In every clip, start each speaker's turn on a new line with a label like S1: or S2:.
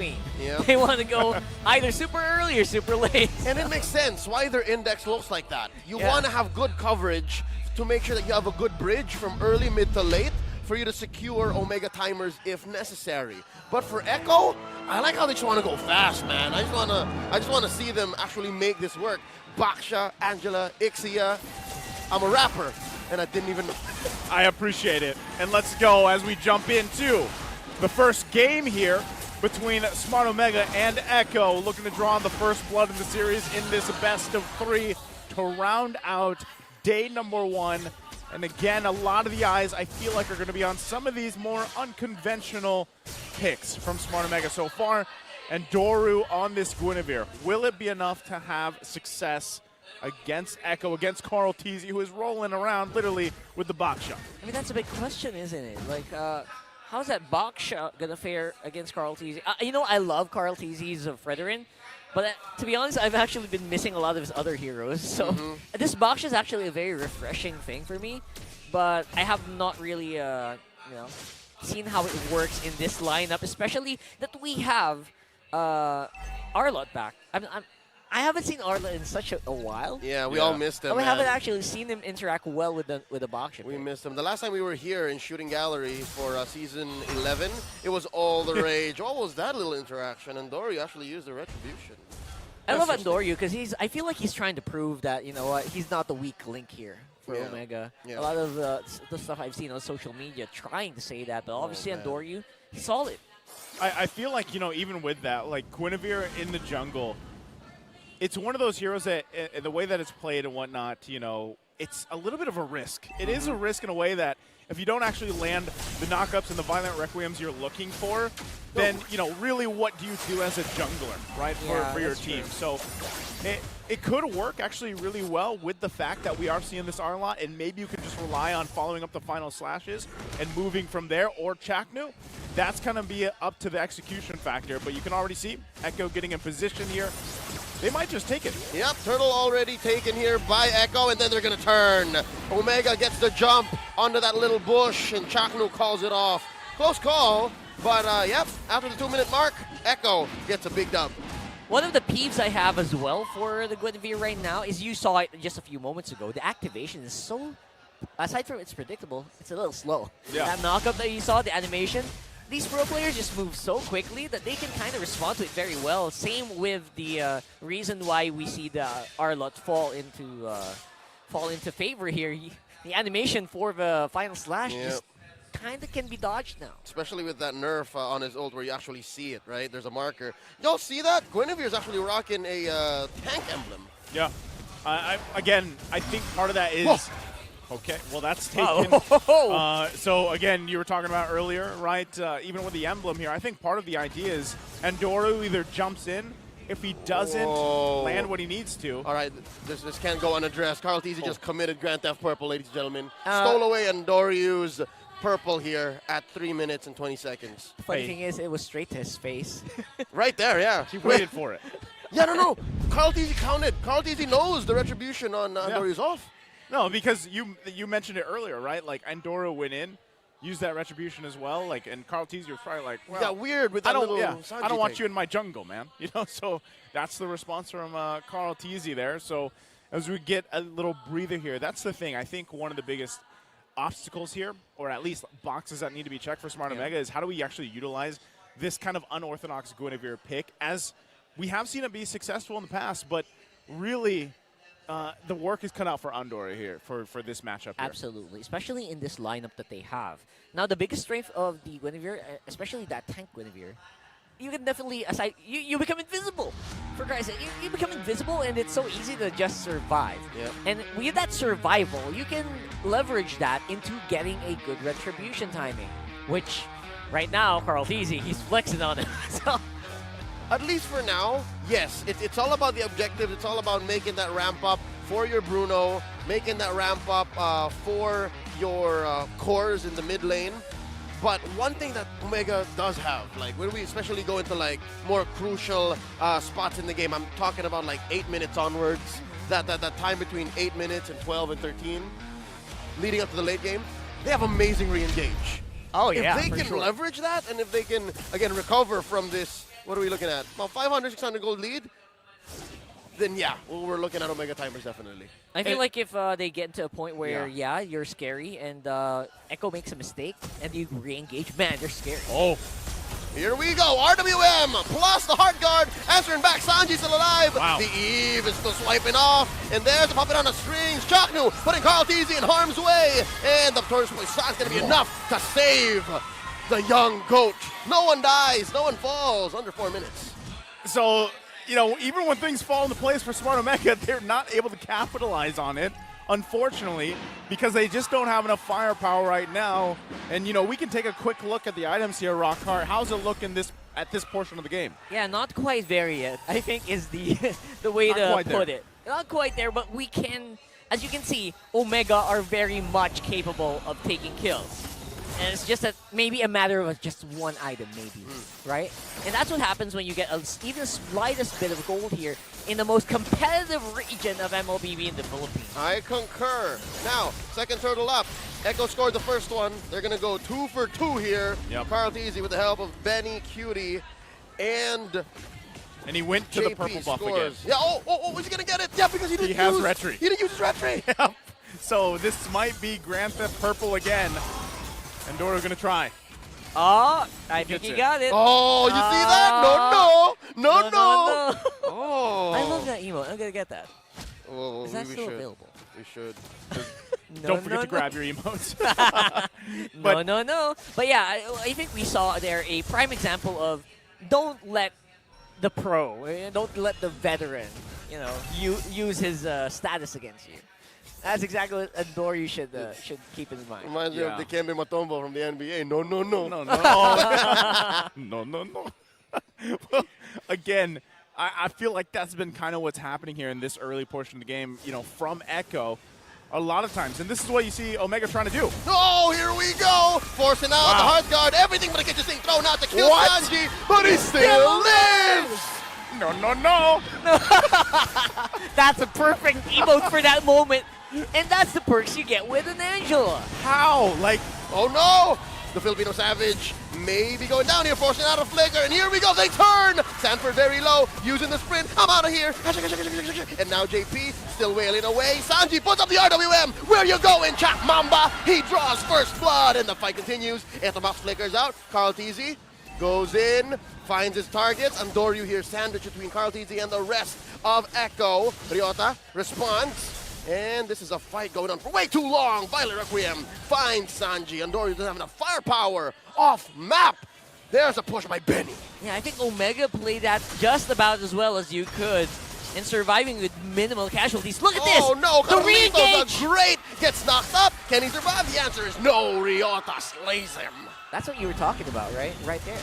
S1: between.
S2: Yep.
S1: They want to go either super early or super late.
S2: And it makes sense why their index looks like that. You
S1: Yeah.
S2: want to have good coverage to make sure that you have a good bridge from early, mid to late for you to secure Omega timers if necessary. But for Echo, I like how they just want to go fast, man. I just want to see them actually make this work. Baksha, Angela, Ixia. I'm a rapper, and I didn't even know.
S3: I appreciate it. And let's go as we jump into the first game here between Smart Omega and Echo, looking to draw on the first blood in the series in this best of 3 to round out day number 1. And again, a lot of the eyes, I feel like, are going to be on some of these more unconventional picks from Smart Omega so far. And Doru on this Guinevere. Will it be enough to have success against Echo, against Carl Teasy, who is rolling around literally with the Baksha?
S1: I mean, that's a big question, isn't it? Like, how's that Baksha gonna fare against Carl Teasy? You know, I love Carl Teasy's Fredrin, but to be honest, I've actually been missing a lot of his other heroes. So this Baksha is actually a very refreshing thing for me, but I have not really, seen how it works in this lineup, especially that we have Arlott back. I haven't seen Arlott in such a while.
S2: Yeah, we all missed him.
S1: We
S2: man.
S1: haven't actually seen him interact well with the Baksha.
S2: We missed him. The last time we were here in Shooting Gallery for season 11, it was all the rage. What was that little interaction? And Dory actually used the retribution.
S1: I love Andoryu because I feel like he's trying to prove that, you know what, he's not the weak link here for Omega.
S2: Yeah.
S1: A lot of the stuff I've seen on social media trying to say that, but obviously Andoryu, he's solid.
S3: I feel like, even with that, like Guinevere in the jungle, it's one of those heroes that, the way that it's played and whatnot, it's a little bit of a risk. It is a risk in a way that if you don't actually land the knockups and the violent requiems you're looking for, then, really what do you do as a jungler, right, for your team?
S1: True.
S3: So it could work actually really well with the fact that we are seeing this Arlott, and maybe you can just rely on following up the final slashes and moving from there, or Chaknu. That's going to be up to the execution factor, but you can already see Echo getting in position here. They might just take it.
S2: Yep, Turtle already taken here by Echo, and then they're going to turn. Omega gets the jump onto that little bush, and Chaknu calls it off. Close call, but after the 2-minute mark, Echo gets a big dub.
S1: One of the peeves I have as well for the Guinevere right now is you saw it just a few moments ago. The activation is so, aside from it's predictable, it's a little slow.
S3: Yeah.
S1: That knockup that you saw, the animation, these pro players just move so quickly that they can kind of respond to it very well. Same with the reason why we see the Arlott fall into favor here. The animation for the final slash just kind of can be dodged now.
S2: Especially with that nerf on his ult where you actually see it, right? There's a marker. Y'all see that? Guinevere's actually rocking a tank emblem.
S3: Yeah. Again, I think part of that is...
S2: Whoa.
S3: Okay, well, that's taken. So, again, you were talking about earlier, right? Even with the emblem here, I think part of the idea is Andoru either jumps in. If he doesn't land what he needs to.
S2: All right, this can't go unaddressed. Carl Teasy just committed Grand Theft Purple, ladies and gentlemen. Stole away Andoru's purple here at 3 minutes and 20 seconds.
S1: The funny thing is, it was straight to his face.
S2: Right there, yeah.
S3: He waited for it.
S2: Yeah, no. Carl Teasy counted. Carl Teasy knows the retribution on Andoru's off.
S3: No, because you mentioned it earlier, right? Like, Andorra went in, used that retribution as well. Like, and Carl Teasy was probably like, well,
S2: yeah, weird with that little
S3: I don't want you in my jungle, man. So that's the response from Carl Teasy there. So as we get a little breather here, that's the thing. I think one of the biggest obstacles here, or at least boxes that need to be checked for Smart Omega, is how do we actually utilize this kind of unorthodox Guinevere pick, as we have seen it be successful in the past, but really the work is cut out for Andorra here for this matchup here.
S1: Absolutely, especially in this lineup that they have. Now, the biggest strength of the Guinevere, especially that tank Guinevere, you can definitely, you become invisible. For Christ's sake, you become invisible, and it's so easy to just survive.
S2: Yep.
S1: And with that survival, you can leverage that into getting a good retribution timing, which right now, Carl Teasy, he's flexing on it. So,
S2: at least for now, yes. It's all about the objectives. It's all about making that ramp up for your Bruno, making that ramp up for your cores in the mid lane. But one thing that Omega does have, like when we especially go into like more crucial spots in the game, I'm talking about like 8 minutes onwards, that time between 8 minutes and 12 and 13, leading up to the late game, they have amazing re-engage.
S1: oh yeah,
S2: If they
S1: for
S2: can
S1: sure.
S2: leverage that, and if they can, again, recover from this what are we looking at? About 500, 600 gold lead? Then yeah, we're looking at Omega Timers definitely.
S1: I feel like if they get to a point where,
S3: Yeah.
S1: you're scary and Echo makes a mistake and you re-engage, man, they're scary.
S3: Oh,
S2: Here we go, RWM plus the Heart Guard, answering back, Sanji still alive.
S3: Wow.
S2: The Eve is still swiping off, and there's the puppet on the strings. Chaknu putting Carl TZ in harm's way, and the Tortoise Poison's gonna be enough to save the young goat. No one dies, no one falls under 4 minutes.
S3: so, even when things fall into place for Smart Omega, they're not able to capitalize on it, unfortunately, because they just don't have enough firepower right now. And, we can take a quick look at the items here, Rockhart. How's it looking at this portion of the game?
S1: Yeah, not quite there yet, I think is the the way
S3: Not
S1: to
S3: quite
S1: put
S3: there.
S1: it. Not quite there, but we can, as you can see, Omega are very much capable of taking kills. And it's just maybe a matter of just one item, maybe, right? And that's what happens when you get even the slightest bit of gold here in the most competitive region of MLBB in the Philippines.
S2: I concur. Now, second turtle up. Echo scored the first one. They're going to go 2 for 2 here.
S3: Yep.
S2: Carl TZ with the help of Benny, Cutie, and
S3: And he went to
S2: JP
S3: the purple buff again.
S2: scores. Yeah, oh, is he going to get it? Yeah, because he didn't
S3: has
S2: use...
S3: Retry.
S2: He didn't use his Retry.
S3: Yep. So this might be Grand Theft Purple again. And Dora's going to try.
S1: Oh, I think
S3: Gets
S1: he
S3: it.
S1: got it.
S2: Oh, you see that? No. Oh.
S1: I love that emote. I'm going to get that.
S2: Oh,
S1: Is that
S2: we
S1: still
S2: should.
S1: available?
S2: We should.
S1: No,
S3: Don't forget
S1: no,
S3: to grab your emotes.
S1: No. But yeah, I think we saw there a prime example of don't let the pro, don't let the veteran, use his status against you. That's exactly what a door you should keep in mind.
S2: Reminds me of
S3: Yeah.
S2: Dikembe Mutombo from the NBA. No.
S3: No. Well, again, I feel like that's been kind of what's happening here in this early portion of the game, from Echo a lot of times. And this is what you see Omega trying to do.
S2: Oh, here we go! Forcing out the Heart Guard, everything but a kitchen sink thrown out to kill
S3: What?
S2: Sanji, but he still lives!
S3: No.
S1: That's a perfect emote for that moment. And that's the perks you get with an Angela.
S3: How?
S2: Oh no! The Filipino Savage may be going down here, forcing out a flicker, and here we go, they turn! Sanford very low, using the sprint, I'm out of here! And now JP still wailing away. Sanji puts up the RWM! Where you going, Chak Mamba? He draws first blood, and the fight continues. Etherbox flickers out, Carl TZ goes in, finds his targets, and Doryu here sandwiched between Carl TZ and the rest of Echo. Ryota responds. And this is a fight going on for way too long. Violet Requiem finds Sanji, and Dory doesn't have enough firepower. Off map. There's a push by Benny.
S1: Yeah, I think Omega played that just about as well as you could in surviving with minimal casualties. Look at this!
S2: Oh no,
S1: The
S2: Carlitos
S1: re-engage!
S2: are great. Gets knocked up. Can he survive? The answer is no. Ryota slays him.
S1: That's what you were talking about, right? Right there.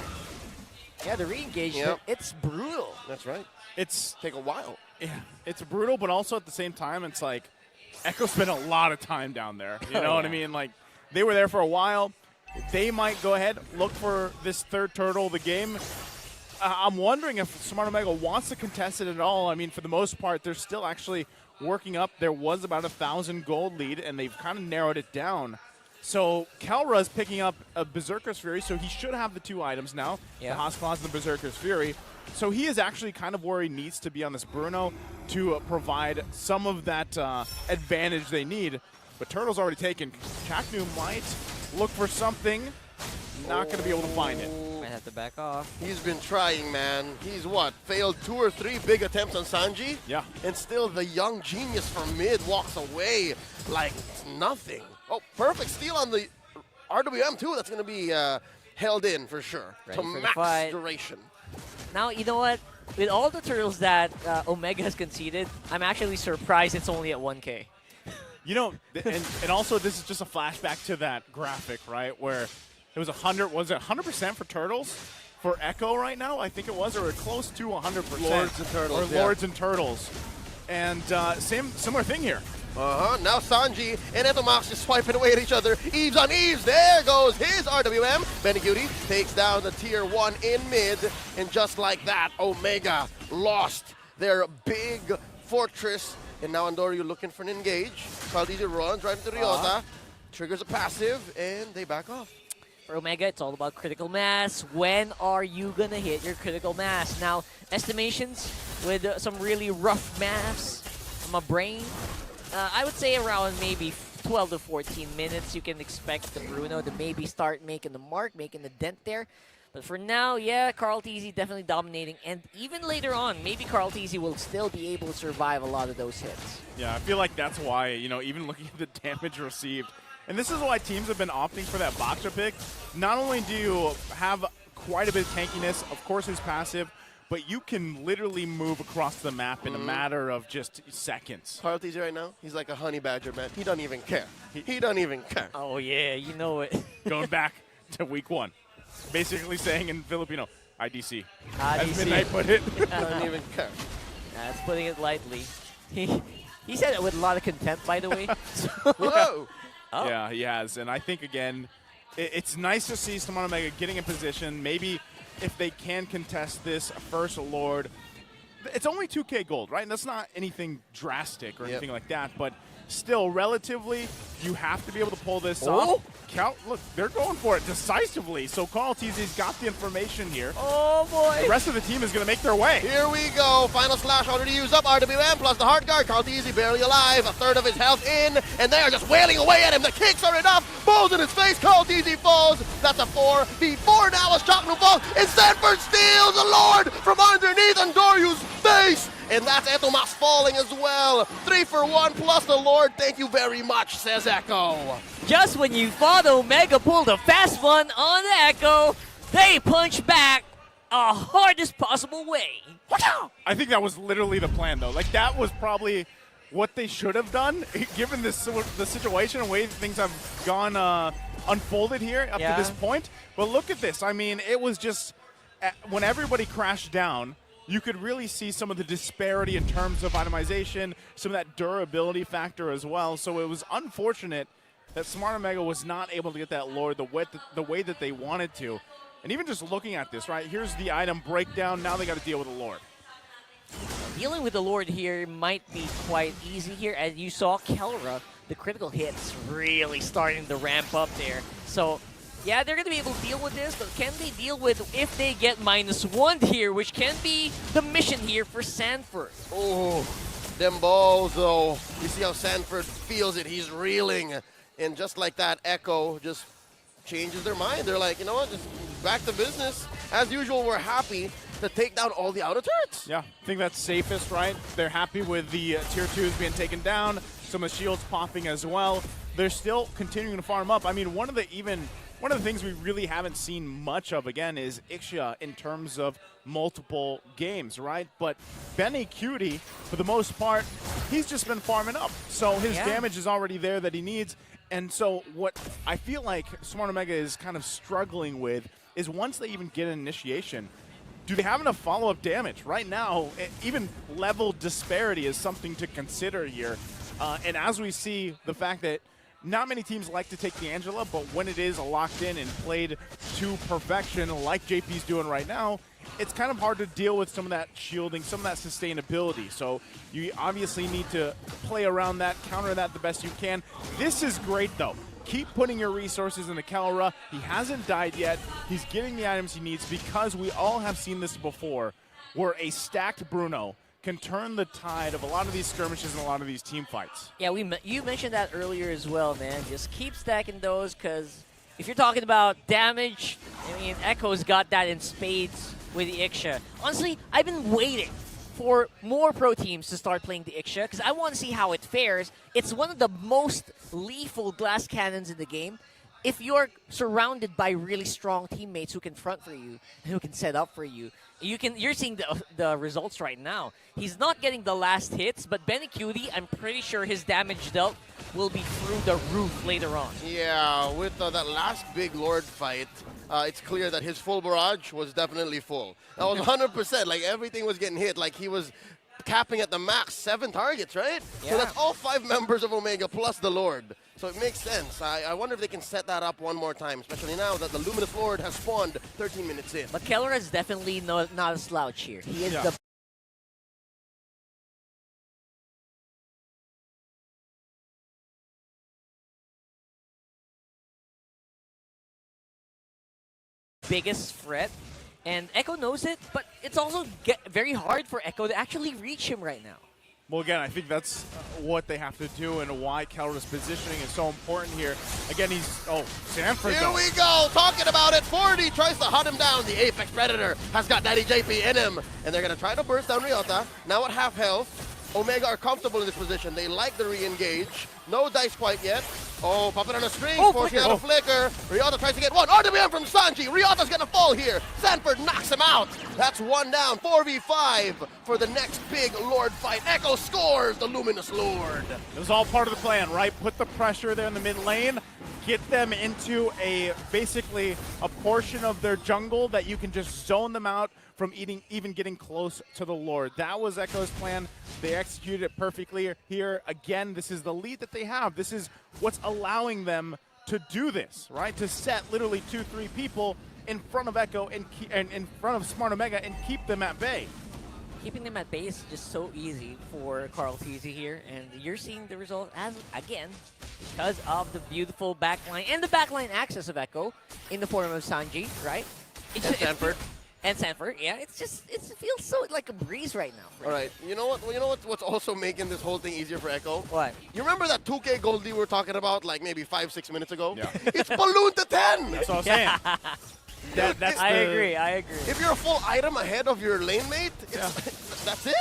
S1: Yeah, the re-engage,
S2: Yep.
S1: it's brutal.
S2: That's right.
S3: It's
S2: Take a while.
S3: it's brutal, but also at the same time, it's like Echo spent a lot of time down there. You know what I mean? Like, they were there for a while. They might go ahead, look for this third turtle of the game. I'm wondering if Smart Omega wants to contest it at all. I mean, for the most part, they're still actually working up. There was about 1,000 gold lead, and they've kind of narrowed it down. So Kelra's picking up a Berserker's Fury, so he should have the 2 items now,
S1: Yeah.
S3: the Hospitals and the Berserker's Fury. So he is actually kind of where he needs to be on this Bruno to provide some of that advantage they need. But Turtle's already taken. Chaknu might look for something. Not going to be able to find it.
S1: Might have to back off.
S2: He's been trying, man. He's failed 2 or 3 big attempts on Sanji?
S3: Yeah.
S2: And still the young genius from mid walks away like it's nothing. Oh, perfect steal on the RWM too. That's going to be held in for sure.
S1: Ready
S2: to
S1: for the
S2: max
S1: fight.
S2: duration.
S1: Now, you know what? With all the turtles that Omega has conceded, I'm actually surprised it's only at 1K.
S3: You know, and also this is just a flashback to that graphic, right, where it was 100, was it 100% for Turtles? For Echo right now, I think it was, or close to 100%.
S2: Lords and Turtles,
S3: Or
S2: yeah.
S3: Lords and Turtles. And similar thing here.
S2: Now Sanji and Etomax just swiping away at each other. Eves on Eves. There goes his RWM. Benny Cutie takes down the tier 1 in mid. And just like that, Omega lost their big fortress. And now Andoryu looking for an engage. Caldezi runs right into Ryota. Triggers a passive, and they back off.
S1: For Omega, it's all about critical mass. When are you going to hit your critical mass? Now, estimations with some really rough maths from my brain, I would say around maybe 12 to 14 minutes, you can expect the Bruno to maybe start making the mark, making the dent there. But for now, yeah, Carl TZ definitely dominating. And even later on, maybe Carl TZ will still be able to survive a lot of those hits.
S3: Yeah, I feel like that's why, even looking at the damage received, and this is why teams have been opting for that Baksha pick. Not only do you have quite a bit of tankiness, of course his passive, but you can literally move across the map in a matter of just seconds.
S2: Carl TZ right now, he's like a honey badger, man. He doesn't even care. He doesn't even care.
S1: Oh, yeah, you know it.
S3: Going back to week 1. Basically saying in Filipino, IDC.
S1: IDC.
S3: As Midnight put it.
S2: Doesn't even care.
S1: That's putting it lightly. He said it with a lot of contempt, by the way.
S2: Whoa!
S1: Oh.
S3: Yeah, he has. And I think, again, it's nice to see Smart Omega getting in position. Maybe if they can contest this first Lord. It's only 2K gold, right? And that's not anything drastic or anything like that. But still, relatively, you have to be able to pull this off. Look, they're going for it decisively. So Carl TZ's got the information here.
S1: Oh, boy.
S3: The rest of the team is going to make their way.
S2: Here we go. Final slash already used up. RWM plus the hard guard. Carl TZ barely alive. A third of his health in. And they are just wailing away at him. The kicks are enough. Balls in his face. Carl TZ falls. That's a 4v4 now as Shocknu falls. And Sanford steals the Lord from underneath Andoryu's face. And that's Etomas falling as well. 3 for 1 plus the Lord. Thank you very much, says Echo.
S1: Just when you thought Omega pulled a fast one on the Echo, they punch back a hardest possible way.
S3: I think that was literally the plan, though. Like, that was probably what they should have done, given the situation and way things have gone unfolded here up to this point. But look at this. I mean, it was just when everybody crashed down, you could really see some of the disparity in terms of itemization, some of that durability factor as well. So it was unfortunate that Smart Omega was not able to get that Lord the way that they wanted to. And even just looking at this, right, here's the item breakdown. Now they got to deal with the Lord.
S1: Dealing with the Lord here might be quite easy here. As you saw, Kelra, the critical hits really starting to ramp up there. So, yeah, they're going to be able to deal with this, but can they deal with if they get -1 here, which can be the mission here for Sanford?
S2: Oh, them balls, though. You see how Sanford feels it. He's reeling. And just like that, Echo just changes their mind. They're like, you know what, just back to business. As usual, we're happy to take down all the outer turrets.
S3: Yeah, I think that's safest, right? They're happy with the tier 2s being taken down, some of the shields popping as well. They're still continuing to farm up. I mean, one of the things we really haven't seen much of, again, is Ixia in terms of multiple games, right? But Benny Cutie, for the most part, he's just been farming up. So his damage is already there that he needs. And so what I feel like Smart Omega is kind of struggling with is once they even get an initiation, do they have enough follow-up damage? Right now, even level disparity is something to consider here. And as we see the fact that not many teams like to take the Angela, but when it is locked in and played to perfection like JP's doing right now, it's kind of hard to deal with some of that shielding, some of that sustainability. So you obviously need to play around that, counter that the best you can. This is great, though. Keep putting your resources into Kelra. He hasn't died yet. He's getting the items he needs because we all have seen this before, where a stacked Bruno can turn the tide of a lot of these skirmishes and a lot of these team fights.
S1: Yeah, you mentioned that earlier as well, man. Just keep stacking those, because if you're talking about damage, I mean, Echo's got that in spades with the Ixia. Honestly, I've been waiting for more pro teams to start playing the Ixia, because I want to see how it fares. It's one of the most lethal glass cannons in the game. If you're surrounded by really strong teammates who can front for you, who can set up for you, you're seeing the results right now. He's not getting the last hits, but Benny Cutie, I'm pretty sure his damage dealt will be through the roof later on.
S2: Yeah, with that last big Lord fight, it's clear that his full barrage was definitely full. That was 100%. Like, everything was getting hit. Like, he was capping at the max 7 targets, right?
S1: Yeah.
S2: So that's all 5 members of Omega plus the Lord. So it makes sense. I wonder if they can set that up one more time, especially now that the Luminous Lord has spawned 13 minutes in.
S1: But Keller is definitely not a slouch here. He is the biggest threat. And Echo knows it, but it's also very hard for Echo to actually reach him right now.
S3: Well, again, I think that's what they have to do and why Kelra's positioning is so important here. Again, he's... Oh, Sanford,
S2: Here
S3: though.
S2: we go, talking about it. 40 tries to hunt him down. The Apex Predator has got Daddy JP in him. And they're going to try to burst down Ryota. Now at half health. Omega are comfortable in this position. They like the re-engage. No dice quite yet. Oh, popping on a string, forcing out a flicker. Ryota tries to get one. RWM from Sanji. Ryota's gonna fall here. Sanford knocks him out. That's one down. 4v5 for the next big Lord fight. Echo scores the Luminous Lord.
S3: It was all part of the plan, right? Put the pressure there in the mid lane. Get them into basically a portion of their jungle that you can just zone them out from even getting close to the Lord. That was Echo's plan. They executed it perfectly here. Again, this is the lead that they have. This is what's allowing them to do this, right? To set literally 2-3 people in front of Echo and in front of Smart Omega and keep them at bay.
S1: Keeping them at bay is just so easy for Carl Teasy here, and you're seeing the result as, again, because of the beautiful backline and the backline access of Echo in the form of Sanji, right?
S2: And Sanford.
S1: And Sanford, yeah. It feels so like a breeze right now.
S2: All right, you know what's also making this whole thing easier for Echo?
S1: What?
S2: You remember that 2K gold we were talking about like maybe 5-6 minutes ago?
S3: Yeah.
S2: It's ballooned to 10!
S3: That's what I'm saying. That's
S1: I
S3: the-
S1: agree.
S2: If you're a full item ahead of your lane mate, that's it.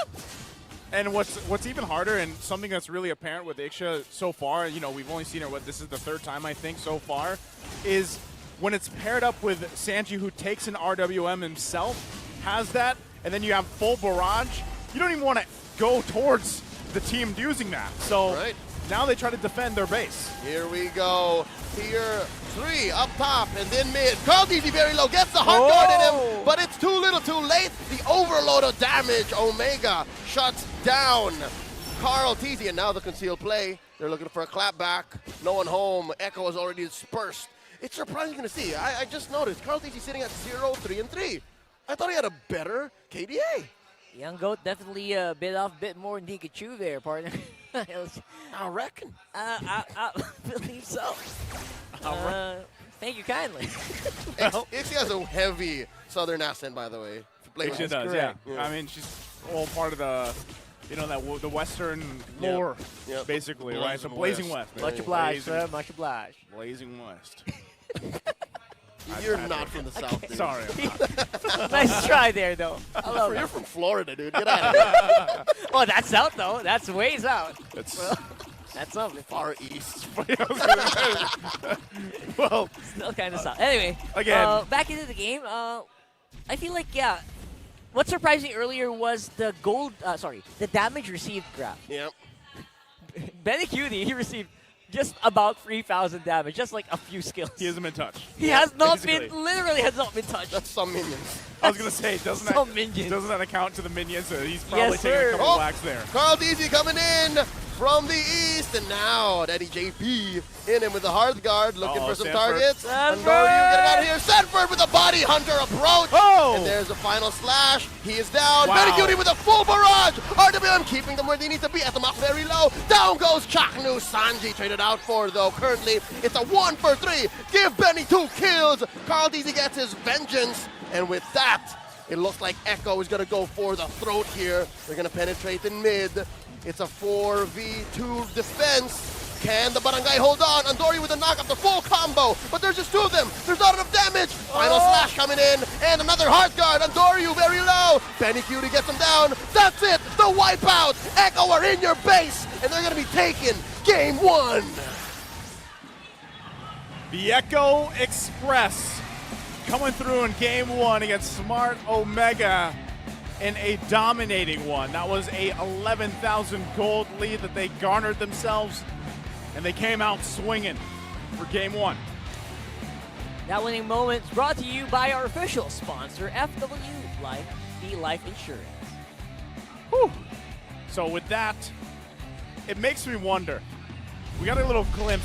S3: And what's even harder, and something that's really apparent with Iksha so far, we've only seen her, this is the third time I think so far, is when it's paired up with Sanji, who takes an RWM himself, has that, and then you have full barrage, you don't even want to go towards the team using that. So now they try to defend their base.
S2: Here we go. Tier 3 up top and then mid. Carl DZ very low, gets the hunt guard in him, but it's too little too late. The overload of damage. Omega shuts down Carl TZ, and now the concealed play. They're looking for a clap back. No one home. Echo is already dispersed. It's surprising to see. I just noticed Carl TZ sitting at 0-3-3. I thought he had a better KDA.
S1: Young Goat definitely bit off a bit more than Pikachu there, partner.
S2: I reckon.
S1: I believe so. Thank you kindly.
S2: Ixie has a heavy southern accent, by the way.
S3: Iksha does, yeah. I mean, she's all part of the, the Western lore, basically, right? So Blazing West.
S1: Much obliged, sir. Much obliged.
S3: Blazing West.
S2: You're not from the South, dude.
S3: Sorry, I'm not.
S1: Nice try there, though. I love
S2: You're
S1: that.
S2: from Florida, dude. Get out of here.
S1: Oh, that's south, though. That's ways out.
S3: That's
S1: That's something.
S2: Far east.
S3: well,
S1: Still kind of south. Anyway,
S3: again.
S1: back into the game. I feel like, what surprised me earlier was the the damage received graph.
S2: Yep.
S1: Benny Cutie, he received just about 3,000 damage, just like a few skills.
S3: he hasn't been touched.
S1: He has not
S3: basically.
S1: been, literally has not been touched.
S2: That's some minions.
S3: I was going to say, doesn't
S1: Some minions.
S3: that account to the minions? So he's probably
S1: Yes,
S3: taking
S1: sir.
S3: a couple
S2: Oh.
S3: whacks there.
S2: Carl DZ coming in from the east, and now Daddy JP in him with the hard guard, looking
S3: Uh-oh,
S2: for some
S3: Sanford.
S2: targets.
S1: Sanford!
S2: Andoryu getting out of here. Sanford with a body hunter approach.
S3: Oh!
S2: And there's the final slash. He is down.
S3: Wow.
S2: Benny Cutie with a full barrage. RWM keeping them where they need to be at the mark very low. Down goes Chaknu. Sanji traded out for, though. Currently, it's a 1-for-3. Give Benny 2 kills. Carl DZ gets his vengeance. And with that, it looks like Echo is going to go for the throat here. They're going to penetrate in mid. It's a 4v2 defense. Can the Barangay hold on? Andoryu with a knock up, the full combo. But there's just 2 of them. There's not enough damage. Final slash coming in. And another heart guard. Andoryu very low. Benny Cutie gets him down. That's it. The wipeout. Echo are in your base. And they're going to be taking game 1.
S3: The Echo Express coming through in game 1 against Smart Omega in a dominating one. That was a 11,000 gold lead that they garnered themselves, and they came out swinging for game 1.
S1: That winning moment is brought to you by our official sponsor, FW Life, the life insurance.
S3: Whew. So with that, it makes me wonder. We got a little glimpse